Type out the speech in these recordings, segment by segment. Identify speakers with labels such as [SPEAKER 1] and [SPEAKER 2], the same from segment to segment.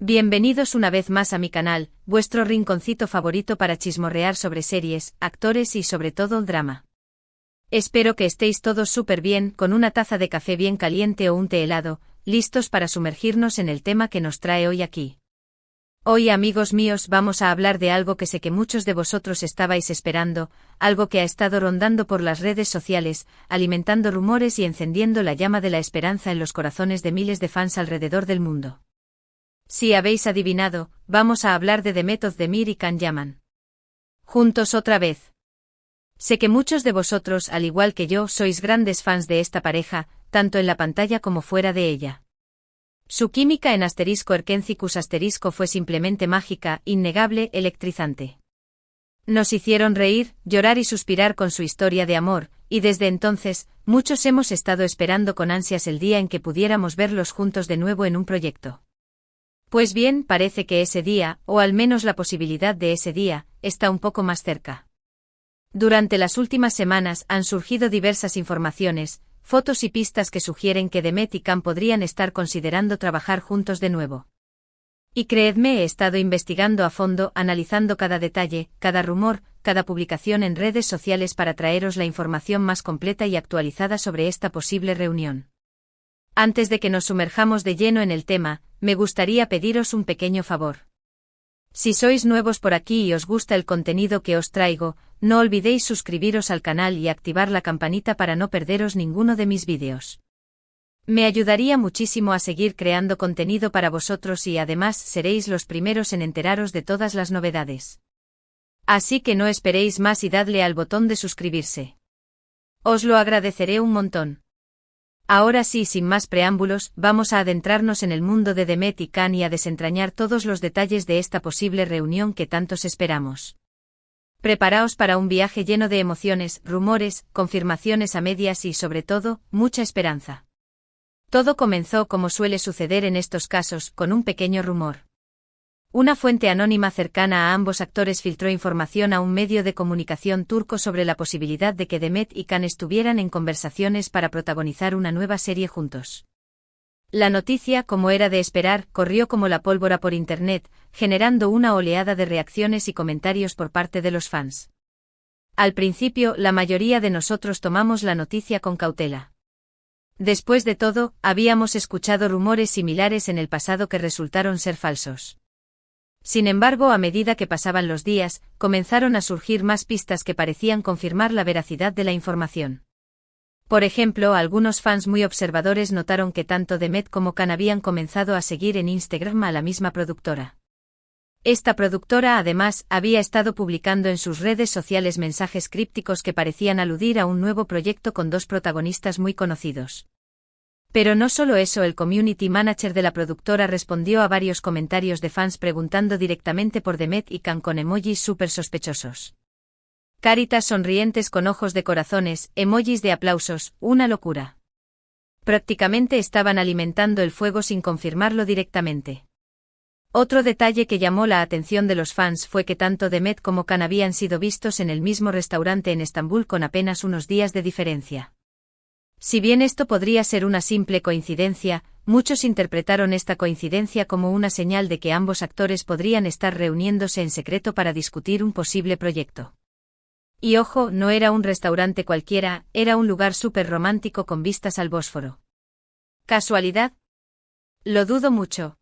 [SPEAKER 1] Bienvenidos una vez más a mi canal, vuestro rinconcito favorito para chismorrear sobre series, actores y sobre todo el drama. Espero que estéis todos súper bien, con una taza de café bien caliente o un té helado, listos para sumergirnos en el tema que nos trae hoy aquí. Hoy, amigos míos, vamos a hablar de algo que sé que muchos de vosotros estabais esperando, algo que ha estado rondando por las redes sociales, alimentando rumores y encendiendo la llama de la esperanza en los corazones de miles de fans alrededor del mundo. Si habéis adivinado, vamos a hablar de The Method de Mir y Can Yaman. Juntos otra vez. Sé que muchos de vosotros, al igual que yo, sois grandes fans de esta pareja, tanto en la pantalla como fuera de ella. Su química en *Erkencicus* fue simplemente mágica, innegable, electrizante. Nos hicieron reír, llorar y suspirar con su historia de amor, y desde entonces, muchos hemos estado esperando con ansias el día en que pudiéramos verlos juntos de nuevo en un proyecto. Pues bien, parece que ese día, o al menos la posibilidad de ese día, está un poco más cerca. Durante las últimas semanas han surgido diversas informaciones, fotos y pistas que sugieren que Demet y Can podrían estar considerando trabajar juntos de nuevo. Y creedme, he estado investigando a fondo, analizando cada detalle, cada rumor, cada publicación en redes sociales para traeros la información más completa y actualizada sobre esta posible reunión. Antes de que nos sumerjamos de lleno en el tema, me gustaría pediros un pequeño favor. Si sois nuevos por aquí y os gusta el contenido que os traigo, no olvidéis suscribiros al canal y activar la campanita para no perderos ninguno de mis vídeos. Me ayudaría muchísimo a seguir creando contenido para vosotros y además seréis los primeros en enteraros de todas las novedades. Así que no esperéis más y dadle al botón de suscribirse. Os lo agradeceré un montón. Ahora sí, sin más preámbulos, vamos a adentrarnos en el mundo de Demet y Can y a desentrañar todos los detalles de esta posible reunión que tantos esperamos. Preparaos para un viaje lleno de emociones, rumores, confirmaciones a medias y, sobre todo, mucha esperanza. Todo comenzó como suele suceder en estos casos, con un pequeño rumor. Una fuente anónima cercana a ambos actores filtró información a un medio de comunicación turco sobre la posibilidad de que Demet y Can estuvieran en conversaciones para protagonizar una nueva serie juntos. La noticia, como era de esperar, corrió como la pólvora por internet, generando una oleada de reacciones y comentarios por parte de los fans. Al principio, la mayoría de nosotros tomamos la noticia con cautela. Después de todo, habíamos escuchado rumores similares en el pasado que resultaron ser falsos. Sin embargo, a medida que pasaban los días, comenzaron a surgir más pistas que parecían confirmar la veracidad de la información. Por ejemplo, algunos fans muy observadores notaron que tanto Demet como Can habían comenzado a seguir en Instagram a la misma productora. Esta productora, además, había estado publicando en sus redes sociales mensajes crípticos que parecían aludir a un nuevo proyecto con dos protagonistas muy conocidos. Pero no solo eso, el community manager de la productora respondió a varios comentarios de fans preguntando directamente por Demet y Can con emojis súper sospechosos. Caritas sonrientes con ojos de corazones, emojis de aplausos, una locura. Prácticamente estaban alimentando el fuego sin confirmarlo directamente. Otro detalle que llamó la atención de los fans fue que tanto Demet como Can habían sido vistos en el mismo restaurante en Estambul con apenas unos días de diferencia. Si bien esto podría ser una simple coincidencia, muchos interpretaron esta coincidencia como una señal de que ambos actores podrían estar reuniéndose en secreto para discutir un posible proyecto. Y ojo, no era un restaurante cualquiera, era un lugar súper romántico con vistas al Bósforo. ¿Casualidad? Lo dudo mucho.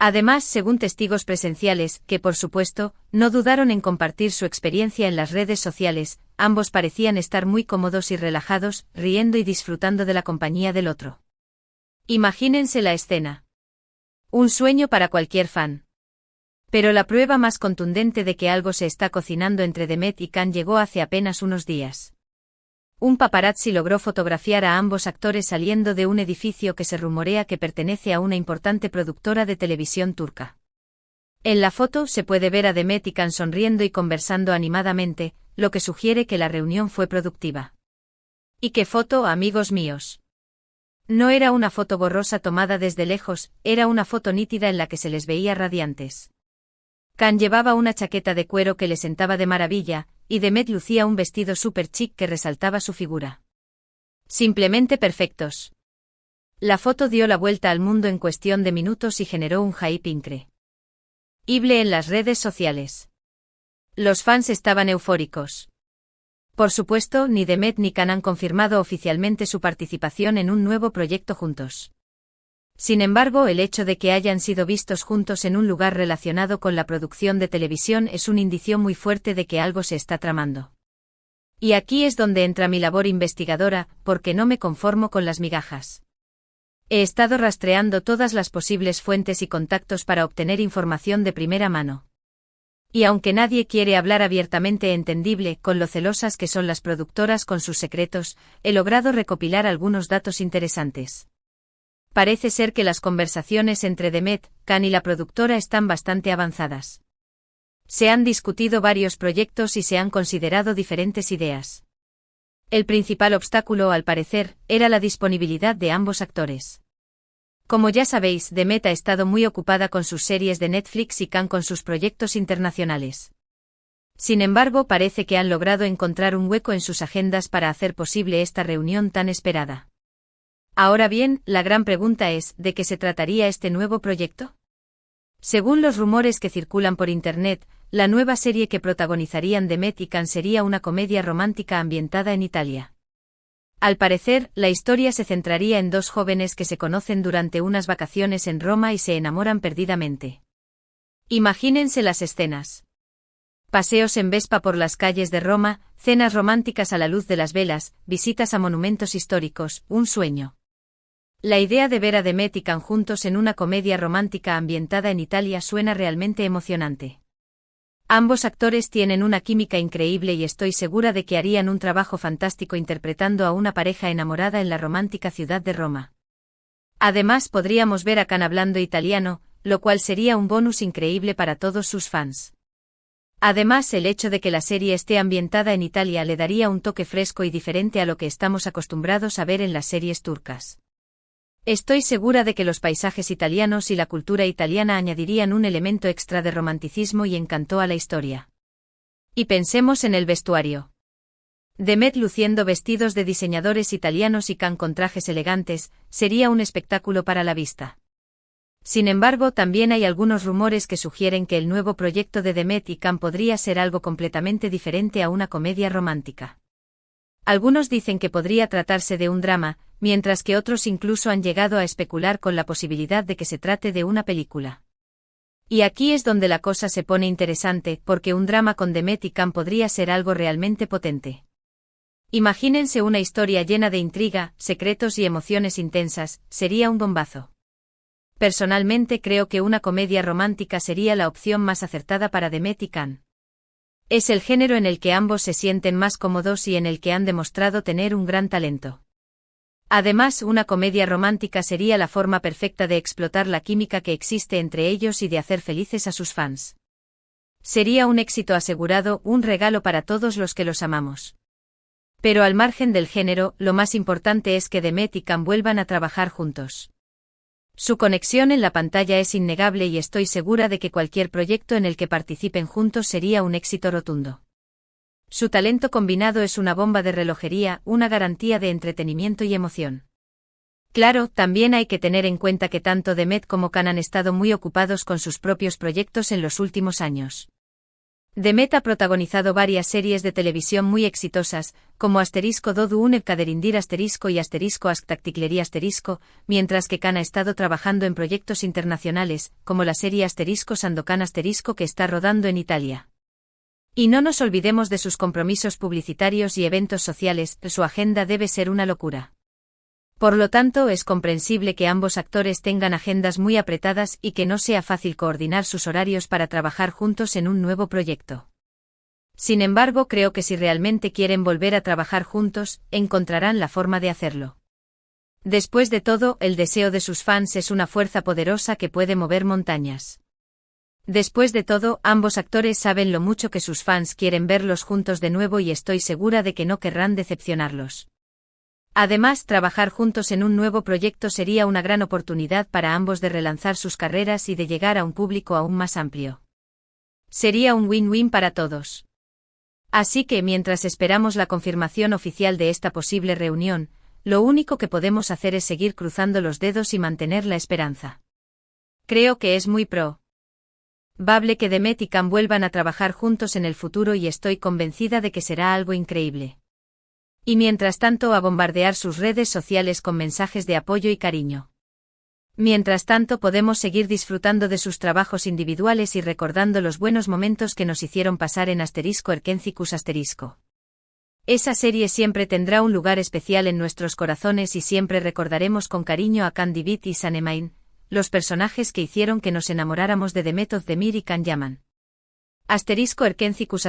[SPEAKER 1] Además, según testigos presenciales, que por supuesto, no dudaron en compartir su experiencia en las redes sociales, ambos parecían estar muy cómodos y relajados, riendo y disfrutando de la compañía del otro. Imagínense la escena. Un sueño para cualquier fan. Pero la prueba más contundente de que algo se está cocinando entre Demet y Can llegó hace apenas unos días. Un paparazzi logró fotografiar a ambos actores saliendo de un edificio que se rumorea que pertenece a una importante productora de televisión turca. En la foto se puede ver a Demet y Can sonriendo y conversando animadamente, lo que sugiere que la reunión fue productiva. ¿Y qué foto, amigos míos? No era una foto borrosa tomada desde lejos, era una foto nítida en la que se les veía radiantes. Can llevaba una chaqueta de cuero que le sentaba de maravilla, y Demet lucía un vestido súper chic que resaltaba su figura. Simplemente perfectos. La foto dio la vuelta al mundo en cuestión de minutos y generó un hype increíble en las redes sociales. Los fans estaban eufóricos. Por supuesto, ni Demet ni Can han confirmado oficialmente su participación en un nuevo proyecto juntos. Sin embargo, el hecho de que hayan sido vistos juntos en un lugar relacionado con la producción de televisión es un indicio muy fuerte de que algo se está tramando. Y aquí es donde entra mi labor investigadora, porque no me conformo con las migajas. He estado rastreando todas las posibles fuentes y contactos para obtener información de primera mano. Y aunque nadie quiere hablar abiertamente, entendible, con lo celosas que son las productoras con sus secretos, he logrado recopilar algunos datos interesantes. Parece ser que las conversaciones entre Demet, Can y la productora están bastante avanzadas. Se han discutido varios proyectos y se han considerado diferentes ideas. El principal obstáculo, al parecer, era la disponibilidad de ambos actores. Como ya sabéis, Demet ha estado muy ocupada con sus series de Netflix y Can con sus proyectos internacionales. Sin embargo, parece que han logrado encontrar un hueco en sus agendas para hacer posible esta reunión tan esperada. Ahora bien, la gran pregunta es, ¿de qué se trataría este nuevo proyecto? Según los rumores que circulan por Internet, la nueva serie que protagonizarían Demet y Can sería una comedia romántica ambientada en Italia. Al parecer, la historia se centraría en dos jóvenes que se conocen durante unas vacaciones en Roma y se enamoran perdidamente. Imagínense las escenas. Paseos en Vespa por las calles de Roma, cenas románticas a la luz de las velas, visitas a monumentos históricos, un sueño. La idea de ver a Demet y Can juntos en una comedia romántica ambientada en Italia suena realmente emocionante. Ambos actores tienen una química increíble y estoy segura de que harían un trabajo fantástico interpretando a una pareja enamorada en la romántica ciudad de Roma. Además, podríamos ver a Can hablando italiano, lo cual sería un bonus increíble para todos sus fans. Además, el hecho de que la serie esté ambientada en Italia le daría un toque fresco y diferente a lo que estamos acostumbrados a ver en las series turcas. Estoy segura de que los paisajes italianos y la cultura italiana añadirían un elemento extra de romanticismo y encanto a la historia. Y pensemos en el vestuario. Demet luciendo vestidos de diseñadores italianos y Can con trajes elegantes, sería un espectáculo para la vista. Sin embargo, también hay algunos rumores que sugieren que el nuevo proyecto de Demet y Can podría ser algo completamente diferente a una comedia romántica. Algunos dicen que podría tratarse de un drama, mientras que otros incluso han llegado a especular con la posibilidad de que se trate de una película. Y aquí es donde la cosa se pone interesante, porque un drama con Demet y Can podría ser algo realmente potente. Imagínense una historia llena de intriga, secretos y emociones intensas, sería un bombazo. Personalmente creo que una comedia romántica sería la opción más acertada para Demet y Can. Es el género en el que ambos se sienten más cómodos y en el que han demostrado tener un gran talento. Además, una comedia romántica sería la forma perfecta de explotar la química que existe entre ellos y de hacer felices a sus fans. Sería un éxito asegurado, un regalo para todos los que los amamos. Pero al margen del género, lo más importante es que Demet y Can vuelvan a trabajar juntos. Su conexión en la pantalla es innegable y estoy segura de que cualquier proyecto en el que participen juntos sería un éxito rotundo. Su talento combinado es una bomba de relojería, una garantía de entretenimiento y emoción. Claro, también hay que tener en cuenta que tanto Demet como Can han estado muy ocupados con sus propios proyectos en los últimos años. Demet ha protagonizado varias series de televisión muy exitosas, como *Dodu une Kaderindir * y *Asktaktikleri *, mientras que Can ha estado trabajando en proyectos internacionales, como la serie *Sandokan * que está rodando en Italia. Y no nos olvidemos de sus compromisos publicitarios y eventos sociales, su agenda debe ser una locura. Por lo tanto, es comprensible que ambos actores tengan agendas muy apretadas y que no sea fácil coordinar sus horarios para trabajar juntos en un nuevo proyecto. Sin embargo, creo que si realmente quieren volver a trabajar juntos, encontrarán la forma de hacerlo. Después de todo, el deseo de sus fans es una fuerza poderosa que puede mover montañas. Después de todo, ambos actores saben lo mucho que sus fans quieren verlos juntos de nuevo y estoy segura de que no querrán decepcionarlos. Además, trabajar juntos en un nuevo proyecto sería una gran oportunidad para ambos de relanzar sus carreras y de llegar a un público aún más amplio. Sería un win-win para todos. Así que mientras esperamos la confirmación oficial de esta posible reunión, lo único que podemos hacer es seguir cruzando los dedos y mantener la esperanza. Creo que es muy probable que Demet y Cam vuelvan a trabajar juntos en el futuro y estoy convencida de que será algo increíble. Y mientras tanto a bombardear sus redes sociales con mensajes de apoyo y cariño. Mientras tanto podemos seguir disfrutando de sus trabajos individuales y recordando los buenos momentos que nos hicieron pasar en *Erkencicus*. Esa serie siempre tendrá un lugar especial en nuestros corazones y siempre recordaremos con cariño a Can Divid y Sunnymaid, los personajes que hicieron que nos enamoráramos de Demet Özdemir y Can Yaman. *Erkencicus*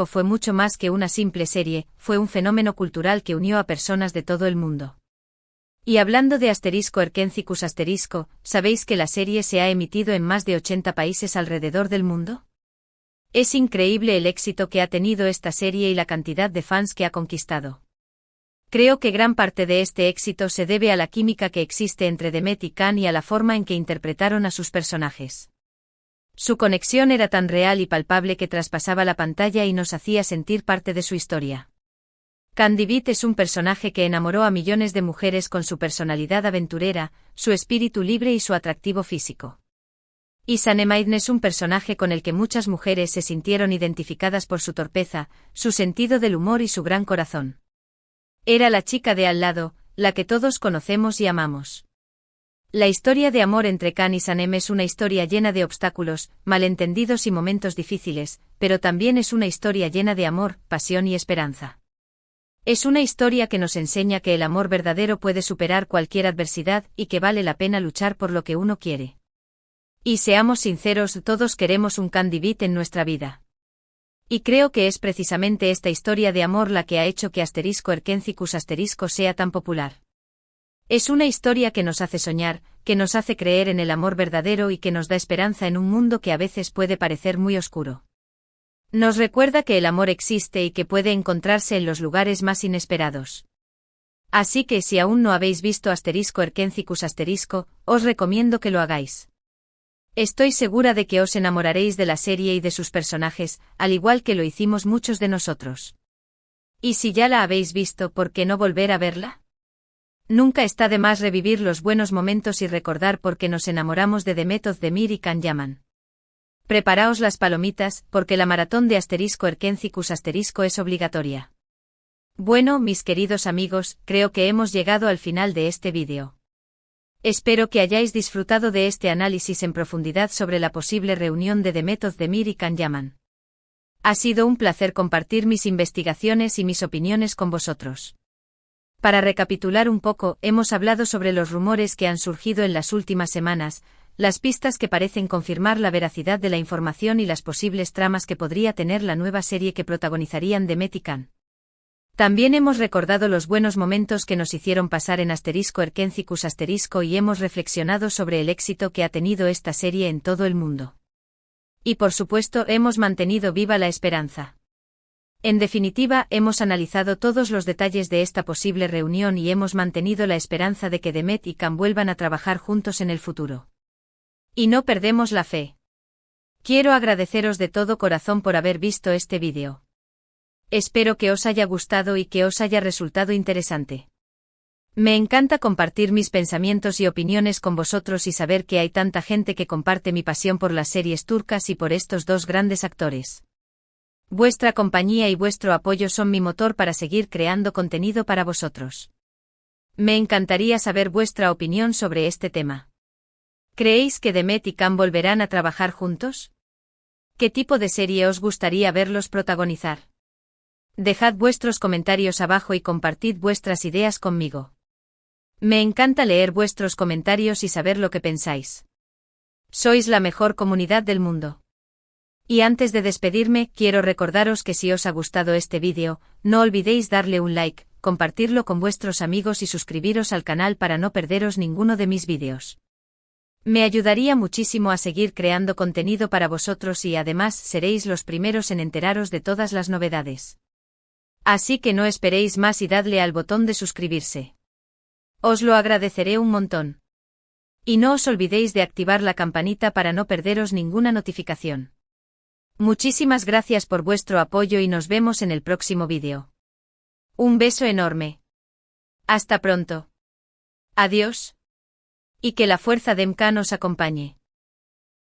[SPEAKER 1] fue mucho más que una simple serie, fue un fenómeno cultural que unió a personas de todo el mundo. Y hablando de *Erkencicus*, ¿sabéis que la serie se ha emitido en más de 80 países alrededor del mundo? Es increíble el éxito que ha tenido esta serie y la cantidad de fans que ha conquistado. Creo que gran parte de este éxito se debe a la química que existe entre Demet y Can y a la forma en que interpretaron a sus personajes. Su conexión era tan real y palpable que traspasaba la pantalla y nos hacía sentir parte de su historia. Can Divid es un personaje que enamoró a millones de mujeres con su personalidad aventurera, su espíritu libre y su atractivo físico. Y Sunnymaid es un personaje con el que muchas mujeres se sintieron identificadas por su torpeza, su sentido del humor y su gran corazón. Era la chica de al lado, la que todos conocemos y amamos. La historia de amor entre Can y Sanem es una historia llena de obstáculos, malentendidos y momentos difíciles, pero también es una historia llena de amor, pasión y esperanza. Es una historia que nos enseña que el amor verdadero puede superar cualquier adversidad y que vale la pena luchar por lo que uno quiere. Y seamos sinceros, todos queremos un Can Divid en nuestra vida. Y creo que es precisamente esta historia de amor la que ha hecho que *Erkencicus* sea tan popular. Es una historia que nos hace soñar, que nos hace creer en el amor verdadero y que nos da esperanza en un mundo que a veces puede parecer muy oscuro. Nos recuerda que el amor existe y que puede encontrarse en los lugares más inesperados. Así que si aún no habéis visto *Erkencicus*, os recomiendo que lo hagáis. Estoy segura de que os enamoraréis de la serie y de sus personajes, al igual que lo hicimos muchos de nosotros. Y si ya la habéis visto, ¿por qué no volver a verla? Nunca está de más revivir los buenos momentos y recordar por qué nos enamoramos de Demet Özdemir y Can Yaman. Preparaos las palomitas, porque la maratón de *Erkencicus* es obligatoria. Bueno, mis queridos amigos, creo que hemos llegado al final de este vídeo. Espero que hayáis disfrutado de este análisis en profundidad sobre la posible reunión de Demet Özdemir y Can Yaman. Ha sido un placer compartir mis investigaciones y mis opiniones con vosotros. Para recapitular un poco, hemos hablado sobre los rumores que han surgido en las últimas semanas, las pistas que parecen confirmar la veracidad de la información y las posibles tramas que podría tener la nueva serie que protagonizarían Demet y Can. También hemos recordado los buenos momentos que nos hicieron pasar en *Erkencicus* y hemos reflexionado sobre el éxito que ha tenido esta serie en todo el mundo. Y por supuesto hemos mantenido viva la esperanza. En definitiva, hemos analizado todos los detalles de esta posible reunión y hemos mantenido la esperanza de que Demet y Can vuelvan a trabajar juntos en el futuro. Y no perdemos la fe. Quiero agradeceros de todo corazón por haber visto este vídeo. Espero que os haya gustado y que os haya resultado interesante. Me encanta compartir mis pensamientos y opiniones con vosotros y saber que hay tanta gente que comparte mi pasión por las series turcas y por estos dos grandes actores. Vuestra compañía y vuestro apoyo son mi motor para seguir creando contenido para vosotros. Me encantaría saber vuestra opinión sobre este tema. ¿Creéis que Demet y Can volverán a trabajar juntos? ¿Qué tipo de serie os gustaría verlos protagonizar? Dejad vuestros comentarios abajo y compartid vuestras ideas conmigo. Me encanta leer vuestros comentarios y saber lo que pensáis. Sois la mejor comunidad del mundo. Y antes de despedirme, quiero recordaros que si os ha gustado este vídeo, no olvidéis darle un like, compartirlo con vuestros amigos y suscribiros al canal para no perderos ninguno de mis vídeos. Me ayudaría muchísimo a seguir creando contenido para vosotros y además seréis los primeros en enteraros de todas las novedades. Así que no esperéis más y dadle al botón de suscribirse. Os lo agradeceré un montón. Y no os olvidéis de activar la campanita para no perderos ninguna notificación. Muchísimas gracias por vuestro apoyo y nos vemos en el próximo vídeo. Un beso enorme. Hasta pronto. Adiós. Y que la fuerza de MK nos acompañe.